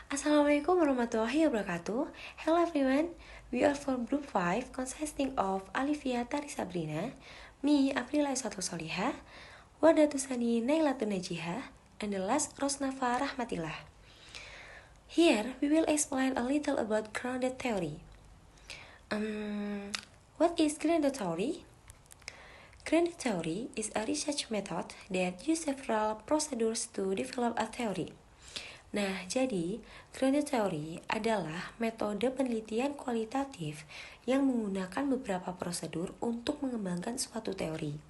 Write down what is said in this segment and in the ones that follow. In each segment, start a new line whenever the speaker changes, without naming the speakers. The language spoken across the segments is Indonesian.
Assalamualaikum warahmatullahi wabarakatuh. Hello everyone, we are from group 5 consisting of Alivia Tari Sabrina, me Aprila Iswatul Solihah, Wardatusani Nailatun Najihah, and the last Rosnafa Rahmatillah. Here we will explain a little about grounded theory. What is grounded theory? Grounded theory is a research method that uses several procedures to develop a theory. Nah, jadi grounded theory adalah metode penelitian kualitatif yang menggunakan beberapa prosedur untuk mengembangkan suatu teori.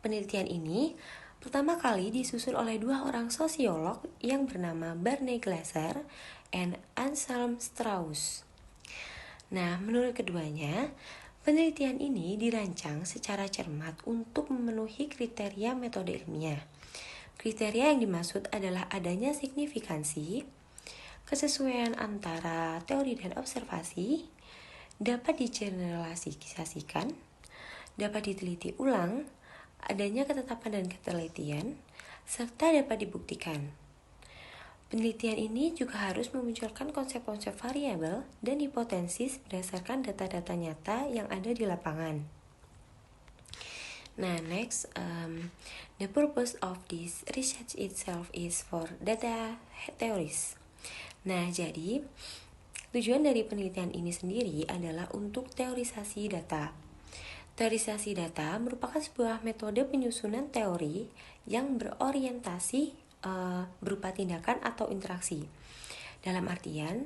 Penelitian ini pertama kali disusun oleh dua orang sosiolog yang bernama Barney Glaser and Anselm Strauss. Nah, menurut keduanya, penelitian ini dirancang secara cermat untuk memenuhi kriteria metode ilmiah. Kriteria yang dimaksud adalah adanya signifikansi, kesesuaian antara teori dan observasi, dapat digeneralisasikan, dapat diteliti ulang, adanya ketetapan dan ketelitian, serta dapat dibuktikan. Penelitian ini juga harus memunculkan konsep-konsep variabel dan hipotesis berdasarkan data-data nyata yang ada di lapangan. Nah, next, the purpose of this research itself is for data theories. Nah, jadi tujuan dari penelitian ini sendiri adalah untuk teorisasi data. Teorisasi data merupakan sebuah metode penyusunan teori yang berorientasi berupa tindakan atau interaksi. Dalam artian,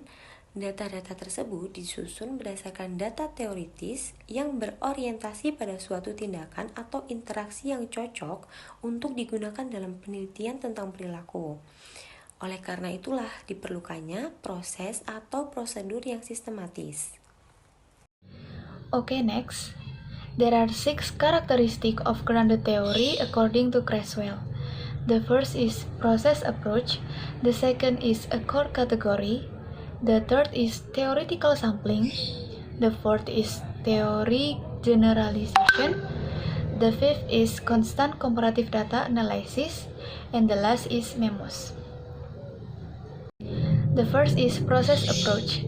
data-data tersebut disusun berdasarkan data teoritis yang berorientasi pada suatu tindakan atau interaksi yang cocok untuk digunakan dalam penelitian tentang perilaku. Oleh karena itulah diperlukannya proses atau prosedur yang sistematis.
Okay, next. There are 6 characteristics of grounded theory according to Creswell. The first is process approach, the second is a core category, the third is theoretical sampling, the fourth is theory generalization, the fifth is constant comparative data analysis, and the last is memos. The first is process approach.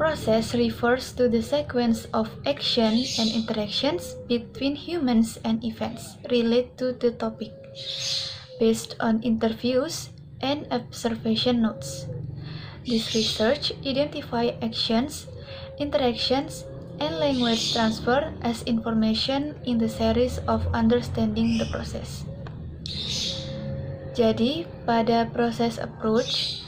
Process refers to the sequence of action and interactions between humans and events related to the topic, based on interviews and observation notes. This research identifies actions, interactions, and language transfer as information in the series of understanding the process. Jadi, pada proses approach,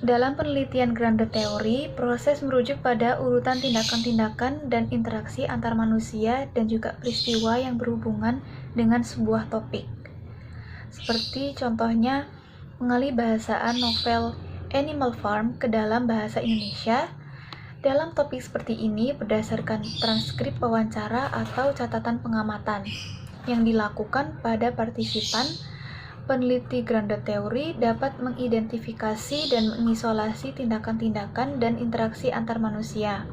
dalam penelitian grounded theory, proses merujuk pada urutan tindakan-tindakan dan interaksi antar manusia dan juga peristiwa yang berhubungan dengan sebuah topik. Seperti contohnya, pengalihbahasaan novel Animal Farm ke dalam bahasa Indonesia. Dalam topik seperti ini berdasarkan transkrip wawancara atau catatan pengamatan yang dilakukan pada partisipan. Peneliti grounded theory dapat mengidentifikasi dan mengisolasi tindakan-tindakan dan interaksi antar manusia,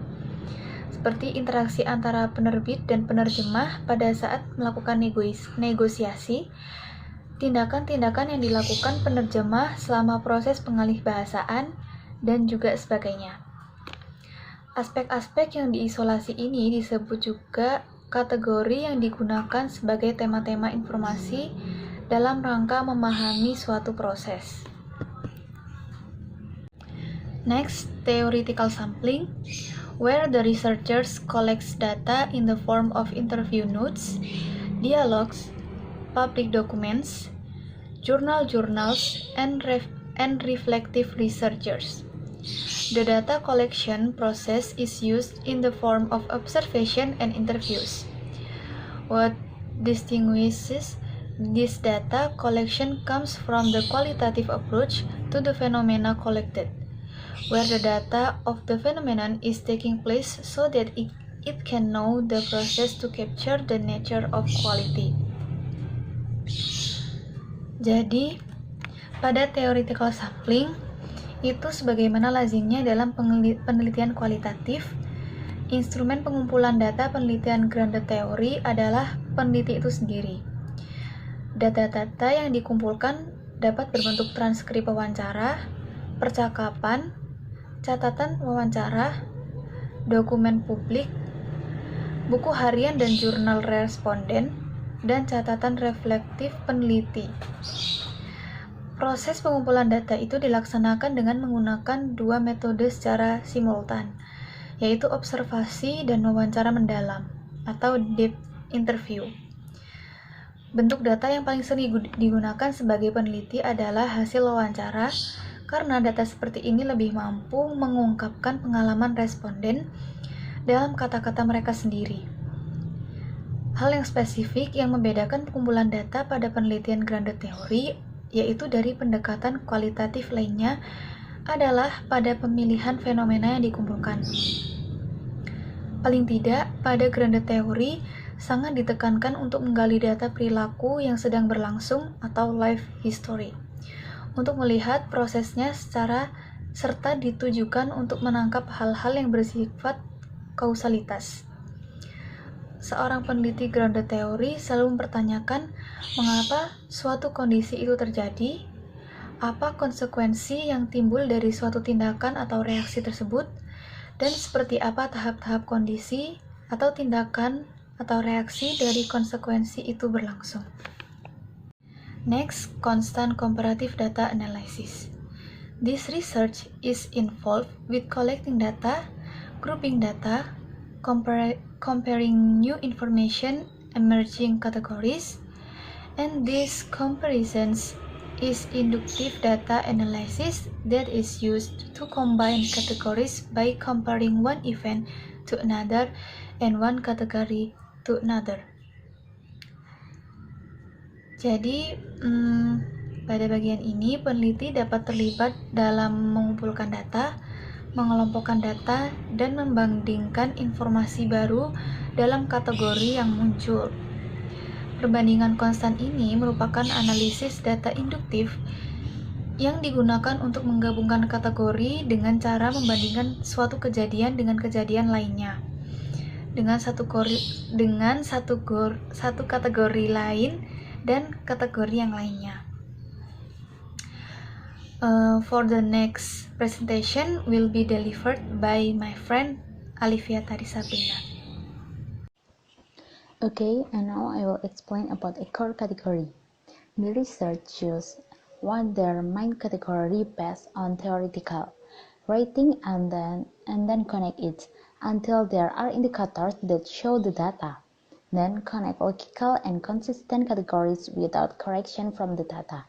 seperti interaksi antara penerbit dan penerjemah pada saat melakukan negosiasi, tindakan-tindakan yang dilakukan penerjemah selama proses pengalihbahasaan, dan juga sebagainya. Aspek-aspek yang diisolasi ini disebut juga kategori yang digunakan sebagai tema-tema informasi dalam rangka memahami suatu proses. Next, theoretical sampling, where the researchers collects data in the form of interview notes, dialogues, public documents, journals, and reflective researchers. The data collection process is used in the form of observation and interviews. What distinguishes this data collection comes from the qualitative approach to the phenomena collected, where the data of the phenomenon is taking place so that it can know the process to capture the nature of quality. Jadi, pada theoretical sampling, itu sebagaimana lazimnya dalam penelitian kualitatif, instrumen pengumpulan data penelitian grounded theory adalah peneliti itu sendiri. Data-data yang dikumpulkan dapat berbentuk transkrip wawancara, percakapan, catatan wawancara, dokumen publik, buku harian dan jurnal responden, dan catatan reflektif peneliti. Proses pengumpulan data itu dilaksanakan dengan menggunakan dua metode secara simultan, yaitu observasi dan wawancara mendalam atau deep interview. Bentuk data yang paling sering digunakan sebagai peneliti adalah hasil wawancara, karena data seperti ini lebih mampu mengungkapkan pengalaman responden dalam kata-kata mereka sendiri. Hal yang spesifik yang membedakan pengumpulan data pada penelitian grounded theory, yaitu dari pendekatan kualitatif lainnya, adalah pada pemilihan fenomena yang dikumpulkan. Paling tidak, pada grounded theory sangat ditekankan untuk menggali data perilaku yang sedang berlangsung atau life history, untuk melihat prosesnya serta ditujukan untuk menangkap hal-hal yang bersifat kausalitas. Seorang peneliti grounded theory selalu mempertanyakan mengapa suatu kondisi itu terjadi, apa konsekuensi yang timbul dari suatu tindakan atau reaksi tersebut, dan seperti apa tahap-tahap kondisi atau tindakan atau reaksi dari konsekuensi itu berlangsung. Next, constant comparative data analysis. This research is involved with collecting data, grouping data, comparing new information, emerging categories, and these comparisons is inductive data analysis that is used to combine categories by comparing one event to another and one category to another. Jadi, pada bagian ini peneliti dapat terlibat dalam mengumpulkan data, mengelompokkan data, dan membandingkan informasi baru dalam kategori yang muncul. Perbandingan konstan ini merupakan analisis data induktif yang digunakan untuk menggabungkan kategori dengan cara membandingkan suatu kejadian dengan kejadian lainnya, dengan satu kategori lain dan kategori yang lainnya. For the next presentation will be delivered by my friend Alivia Tarisabrina.
Okay, and now I will explain about a core category. The research shows what their main category based on theoretical rating and then connect it until there are indicators that show the data. Then connect logical and consistent categories without correction from the data.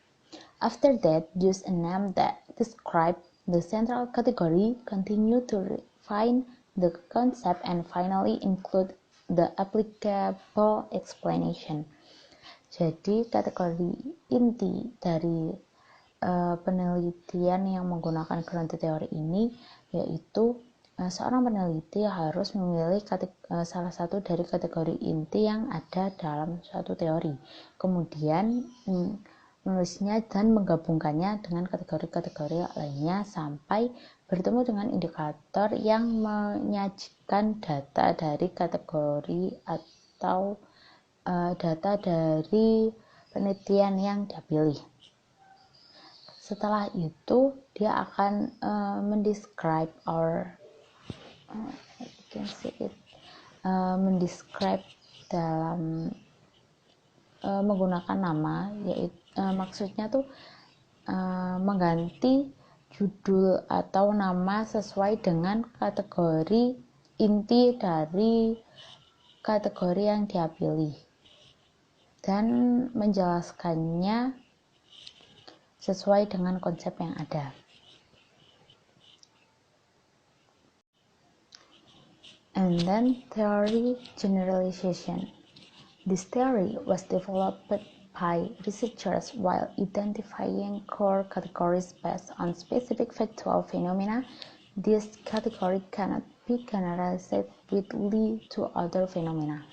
After that, use a name that describe the central category, continue to refine the concept, and finally include the applicable explanation. Jadi kategori inti dari penelitian yang menggunakan grounded theory ini yaitu seorang peneliti harus memilih salah satu dari kategori inti yang ada dalam suatu teori, kemudian menulisnya dan menggabungkannya dengan kategori-kategori lainnya sampai bertemu dengan indikator yang menyajikan data dari kategori atau data dari penelitian yang dia pilih. Setelah itu dia akan mendescribe mendescribe dalam menggunakan nama, yaitu maksudnya tuh mengganti judul atau nama sesuai dengan kategori inti dari kategori yang dia pilih dan menjelaskannya sesuai dengan konsep yang ada. And then theory generalization. This theory was developed by researchers while identifying core categories based on specific factual phenomena. This category cannot be generalized widely to other phenomena.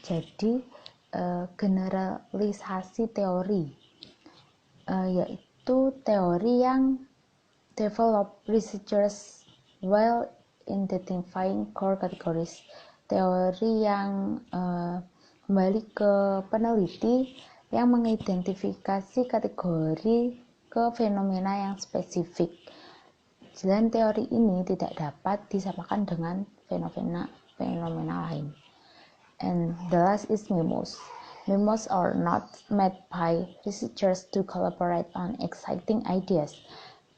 Jadi generalisasi teori yaitu teori yang develop researchers while identifying core categories. Teori yang kembali ke peneliti yang mengidentifikasi kategori ke fenomena yang spesifik. Dan teori ini tidak dapat disamakan dengan fenomena lain. And the last is memos. Memos are not made by researchers to collaborate on exciting ideas.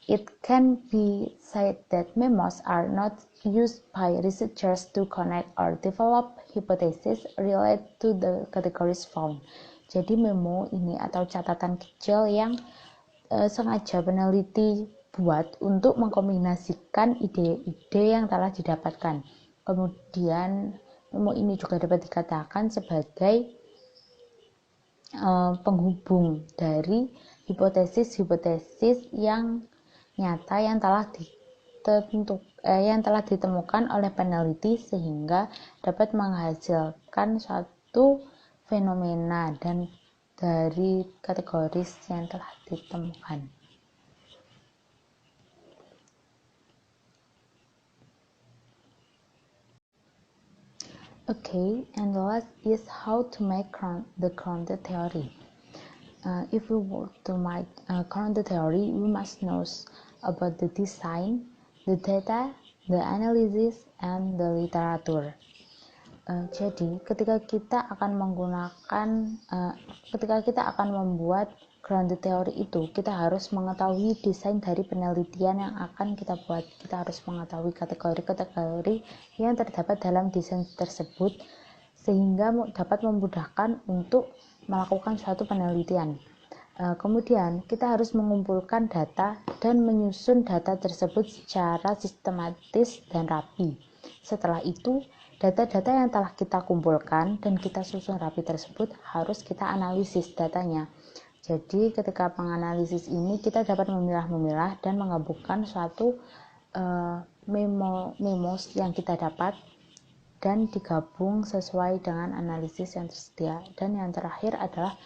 It can be said that memos are not used by researchers to connect or develop hypotheses related to the categories found. Jadi memo ini atau catatan kecil yang sengaja peneliti buat untuk mengkombinasikan ide-ide yang telah didapatkan. Kemudian memo ini juga dapat dikatakan sebagai penghubung dari hipotesis-hipotesis yang nyata yang telah ditemukan oleh peneliti sehingga dapat menghasilkan suatu fenomena dan dari kategoris yang telah ditemukan. Okay, and the last is how to make the grounded theory. If we want to make grounded theory, we must know about the design, the data, the analysis, and the literature. Jadi, ketika kita akan membuat grounded theory itu, kita harus mengetahui desain dari penelitian yang akan kita buat. Kita harus mengetahui kategori-kategori yang terdapat dalam desain tersebut, sehingga dapat memudahkan untuk melakukan suatu penelitian. Kemudian, kita harus mengumpulkan data dan menyusun data tersebut secara sistematis dan rapi. Setelah itu, data-data yang telah kita kumpulkan dan kita susun rapi tersebut harus kita analisis datanya. Jadi ketika menganalisis ini kita dapat memilah-milah dan menggabungkan suatu memos yang kita dapat dan digabung sesuai dengan analisis yang tersedia. Dan yang terakhir adalah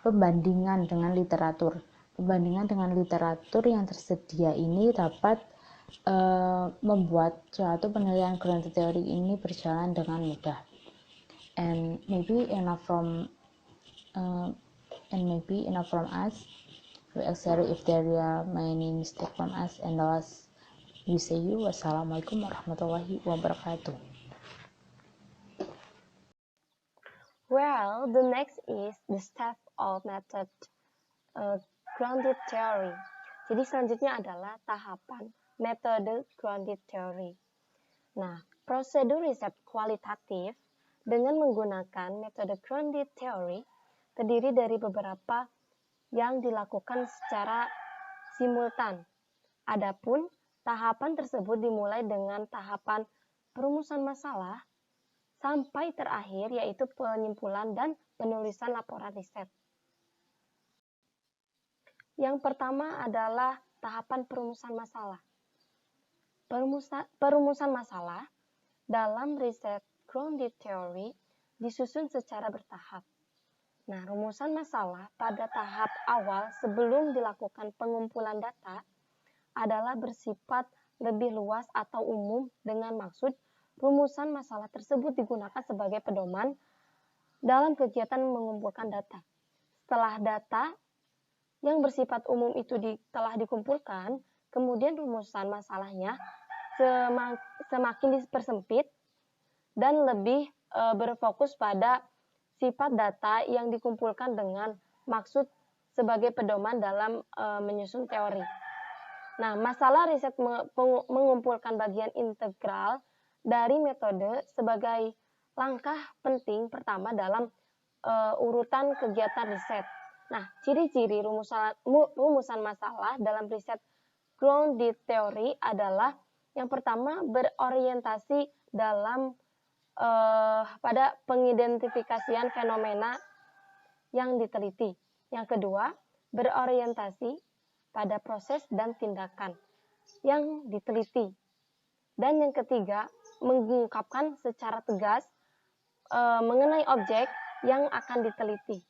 pembandingan dengan literatur. Pembandingan dengan literatur yang tersedia ini dapat membuat suatu penelitian grounded theory ini berjalan dengan mudah. And maybe enough from us. We are sorry if there are many mistakes from us. And the last we say you wassalamualaikum warahmatullahi wabarakatuh.
Well, the next is the step of method grounded theory. Jadi selanjutnya adalah tahapan metode grounded theory. Nah, prosedur riset kualitatif dengan menggunakan metode grounded theory terdiri dari beberapa yang dilakukan secara simultan. Adapun tahapan tersebut dimulai dengan tahapan perumusan masalah sampai terakhir yaitu penyimpulan dan penulisan laporan riset. Yang pertama adalah tahapan perumusan masalah. Perumusan masalah dalam riset grounded theory disusun secara bertahap. Nah, rumusan masalah pada tahap awal sebelum dilakukan pengumpulan data adalah bersifat lebih luas atau umum dengan maksud rumusan masalah tersebut digunakan sebagai pedoman dalam kegiatan mengumpulkan data. Setelah data yang bersifat umum itu telah dikumpulkan, kemudian rumusan masalahnya semakin dipersempit dan lebih berfokus pada sifat data yang dikumpulkan dengan maksud sebagai pedoman dalam menyusun teori. Nah, masalah riset mengumpulkan bagian integral dari metode sebagai langkah penting pertama dalam urutan kegiatan riset. Nah, ciri-ciri rumusan masalah dalam riset grounded theory adalah yang pertama berorientasi dalam pada pengidentifikasian fenomena yang diteliti. Yang kedua, berorientasi pada proses dan tindakan yang diteliti. Dan yang ketiga, mengungkapkan secara tegas mengenai objek yang akan diteliti.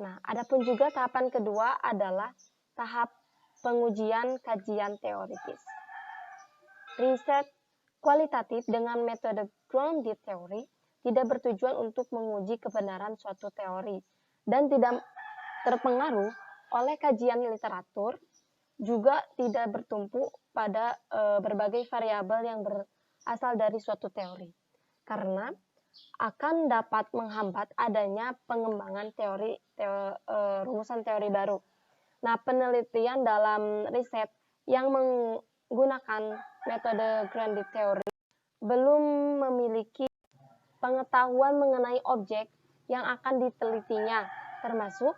Nah, adapun juga tahapan kedua adalah tahap pengujian kajian teoritis. Riset kualitatif dengan metode grounded theory tidak bertujuan untuk menguji kebenaran suatu teori, dan tidak terpengaruh oleh kajian literatur, juga tidak bertumpu pada berbagai variabel yang berasal dari suatu teori, karena akan dapat menghambat adanya pengembangan rumusan teori baru. Nah, penelitian dalam riset yang menggunakan metode grounded theory belum memiliki pengetahuan mengenai objek yang akan ditelitinya, termasuk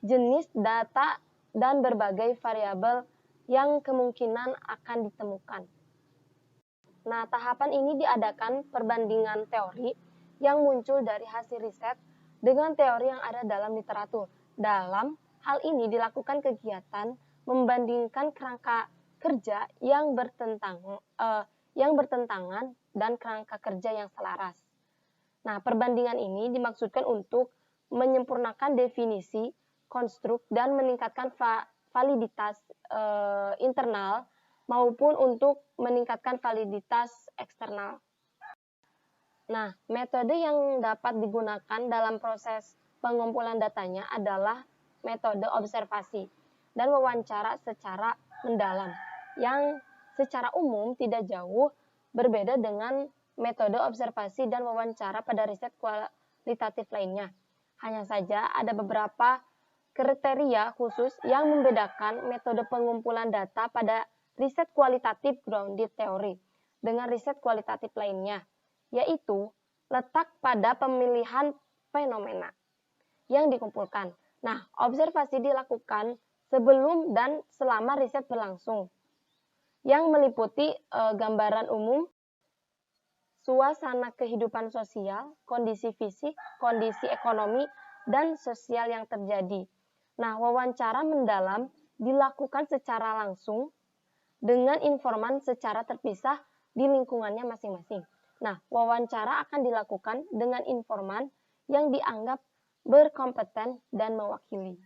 jenis data dan berbagai variabel yang kemungkinan akan ditemukan. Nah, tahapan ini diadakan perbandingan teori yang muncul dari hasil riset dengan teori yang ada dalam literatur. Dalam hal ini dilakukan kegiatan membandingkan kerangka kerja yang bertentangan dan kerangka kerja yang selaras. Nah, perbandingan ini dimaksudkan untuk menyempurnakan definisi, konstruk, dan meningkatkan validitas internal maupun untuk meningkatkan validitas eksternal. Nah, metode yang dapat digunakan dalam proses pengumpulan datanya adalah metode observasi dan wawancara secara mendalam, yang secara umum tidak jauh berbeda dengan metode observasi dan wawancara pada riset kualitatif lainnya. Hanya saja ada beberapa kriteria khusus yang membedakan metode pengumpulan data pada riset kualitatif grounded theory dengan riset kualitatif lainnya, yaitu letak pada pemilihan fenomena yang dikumpulkan. Nah, observasi dilakukan sebelum dan selama riset berlangsung, yang meliputi gambaran umum, suasana kehidupan sosial, kondisi fisik, kondisi ekonomi, dan sosial yang terjadi. Nah, wawancara mendalam dilakukan secara langsung dengan informan secara terpisah di lingkungannya masing-masing. Nah, wawancara akan dilakukan dengan informan yang dianggap berkompeten dan mewakili.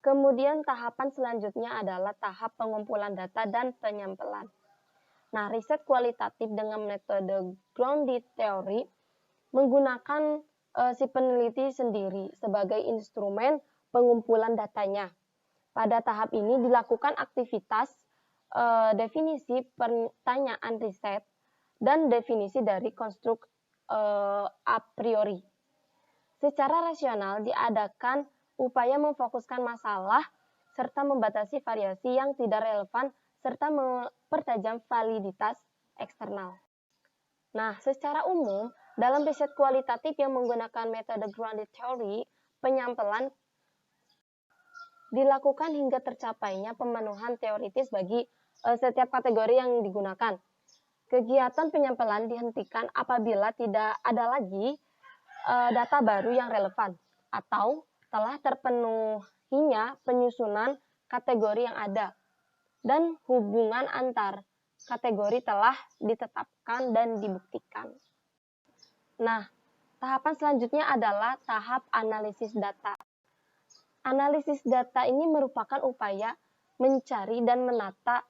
Kemudian tahapan selanjutnya adalah tahap pengumpulan data dan penyampelan. Nah, riset kualitatif dengan metode grounded theory menggunakan si peneliti sendiri sebagai instrumen pengumpulan datanya. Pada tahap ini dilakukan aktivitas definisi pertanyaan riset dan definisi dari konstruk a priori. Secara rasional diadakan upaya memfokuskan masalah serta membatasi variasi yang tidak relevan serta mempertajam validitas eksternal. Nah, secara umum dalam riset kualitatif yang menggunakan metode grounded theory, penyampelan dilakukan hingga tercapainya pemenuhan teoritis bagi setiap kategori yang digunakan. Kegiatan penyampelan dihentikan apabila tidak ada lagi data baru yang relevan atau telah terpenuhinya penyusunan kategori yang ada dan hubungan antar kategori telah ditetapkan dan dibuktikan. Nah, tahapan selanjutnya adalah tahap analisis data. Analisis data ini merupakan upaya mencari dan menata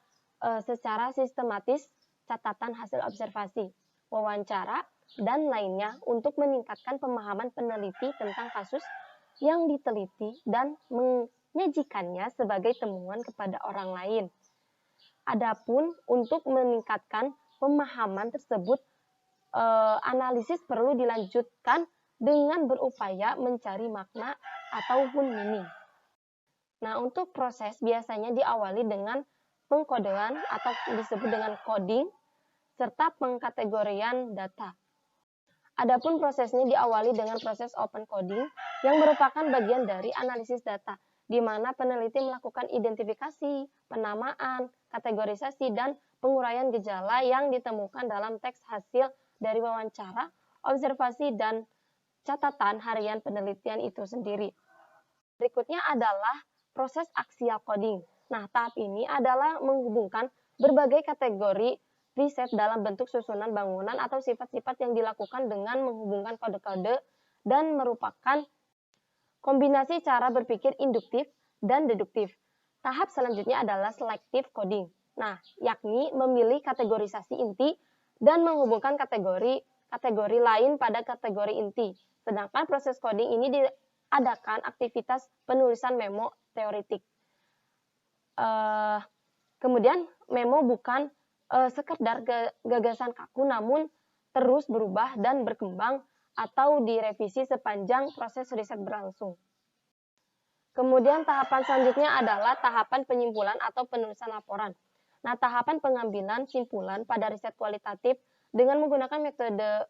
secara sistematis catatan hasil observasi, wawancara, dan lainnya untuk meningkatkan pemahaman peneliti tentang kasus yang diteliti dan menyajikannya sebagai temuan kepada orang lain. Adapun untuk meningkatkan pemahaman tersebut, analisis perlu dilanjutkan dengan berupaya mencari makna ataupun meaning. Nah, untuk proses biasanya diawali dengan pengkodean atau disebut dengan coding serta pengkategorian data. Adapun prosesnya diawali dengan proses open coding yang merupakan bagian dari analisis data, di mana peneliti melakukan identifikasi, penamaan, kategorisasi, dan penguraian gejala yang ditemukan dalam teks hasil dari wawancara, observasi, dan catatan harian penelitian itu sendiri. Berikutnya adalah proses axial coding. Nah, tahap ini adalah menghubungkan berbagai kategori riset dalam bentuk susunan bangunan atau sifat-sifat yang dilakukan dengan menghubungkan kode-kode dan merupakan kombinasi cara berpikir induktif dan deduktif. Tahap selanjutnya adalah selective coding. Nah, yakni memilih kategorisasi inti dan menghubungkan kategori lain pada kategori inti. Sedangkan proses coding ini adakan aktivitas penulisan memo teoretik. Kemudian memo bukan sekedar gagasan kaku, namun terus berubah dan berkembang atau direvisi sepanjang proses riset berlangsung. Kemudian tahapan selanjutnya adalah tahapan penyimpulan atau penulisan laporan. Nah, tahapan pengambilan simpulan pada riset kualitatif dengan menggunakan metode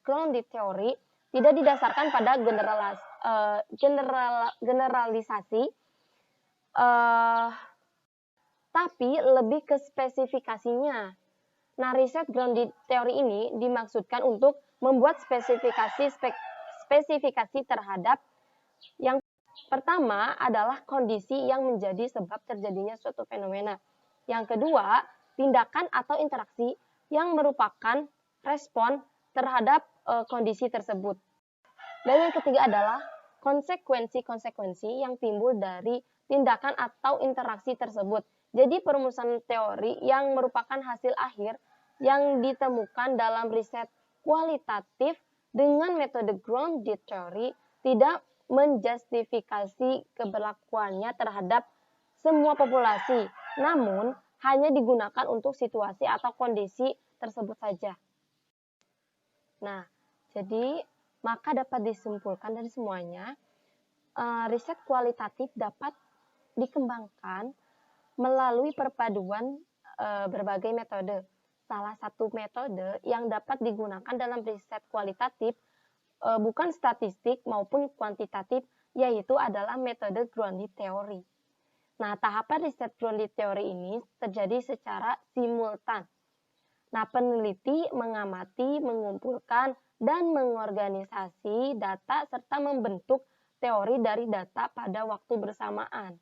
grounded theory tidak didasarkan pada generalisasi, tapi lebih ke spesifikasinya. Nah, riset grounded theory ini dimaksudkan untuk membuat spesifikasi terhadap yang pertama adalah kondisi yang menjadi sebab terjadinya suatu fenomena. Yang kedua, tindakan atau interaksi yang merupakan respon terhadap kondisi tersebut. Dan yang ketiga adalah konsekuensi-konsekuensi yang timbul dari tindakan atau interaksi tersebut. Jadi perumusan teori yang merupakan hasil akhir yang ditemukan dalam riset kualitatif dengan metode grounded theory tidak menjustifikasi keberlakuannya terhadap semua populasi, namun hanya digunakan untuk situasi atau kondisi tersebut saja. Nah, jadi maka dapat disimpulkan dari semuanya, riset kualitatif dapat dikembangkan melalui perpaduan berbagai metode. Salah satu metode yang dapat digunakan dalam riset kualitatif bukan statistik maupun kuantitatif, yaitu adalah metode grounded theory. Nah, tahapan riset grounded theory ini terjadi secara simultan. Nah, peneliti mengamati, mengumpulkan, dan mengorganisasi data serta membentuk teori dari data pada waktu bersamaan.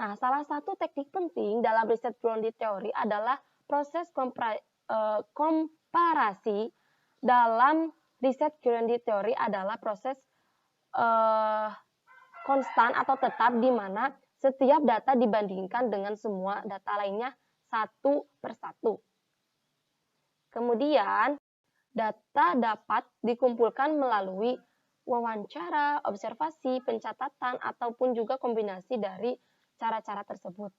Nah, salah satu teknik penting dalam riset grounded theory adalah proses komparasi. Dalam riset grounded theory adalah proses konstan atau tetap di mana setiap data dibandingkan dengan semua data lainnya satu persatu. Kemudian, data dapat dikumpulkan melalui wawancara, observasi, pencatatan, ataupun juga kombinasi dari cara-cara tersebut.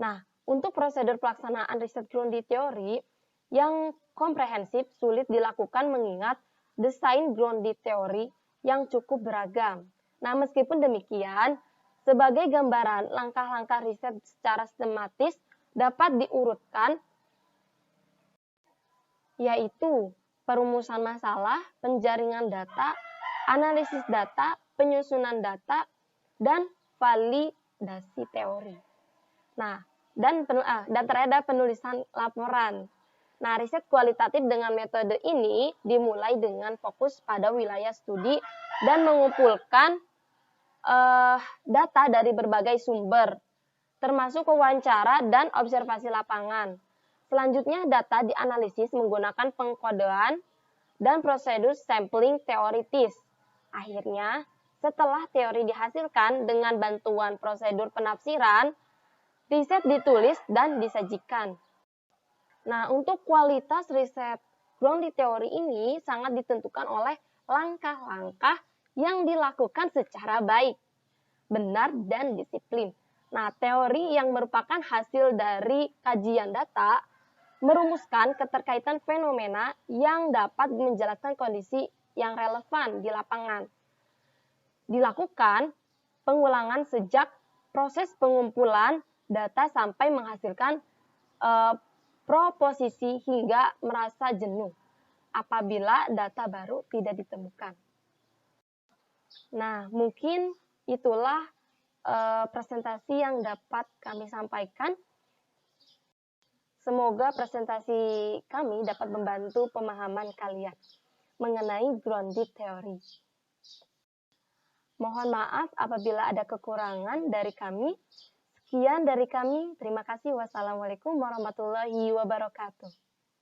Nah, untuk prosedur pelaksanaan riset grounded theory yang komprehensif sulit dilakukan mengingat desain grounded theory yang cukup beragam. Nah, meskipun demikian, sebagai gambaran langkah-langkah riset secara sistematis dapat diurutkan, yaitu perumusan masalah, penjaringan data, analisis data, penyusunan data, dan validasi teori. Nah, dan terakhir penulisan laporan. Nah, riset kualitatif dengan metode ini dimulai dengan fokus pada wilayah studi dan mengumpulkan data dari berbagai sumber, termasuk wawancara dan observasi lapangan. Selanjutnya, data dianalisis menggunakan pengkodean dan prosedur sampling teoritis. Akhirnya, setelah teori dihasilkan dengan bantuan prosedur penafsiran, riset ditulis dan disajikan. Nah, untuk kualitas riset grounded theory ini sangat ditentukan oleh langkah-langkah yang dilakukan secara baik, benar, dan disiplin. Nah, teori yang merupakan hasil dari kajian data merumuskan keterkaitan fenomena yang dapat menjelaskan kondisi yang relevan di lapangan. Dilakukan pengulangan sejak proses pengumpulan data sampai menghasilkan proposisi hingga merasa jenuh apabila data baru tidak ditemukan. Nah, mungkin itulah presentasi yang dapat kami sampaikan. Semoga presentasi kami dapat membantu pemahaman kalian mengenai grounded theory. Mohon maaf apabila ada kekurangan dari kami. Sekian dari kami. Terima kasih. Wassalamualaikum warahmatullahi wabarakatuh.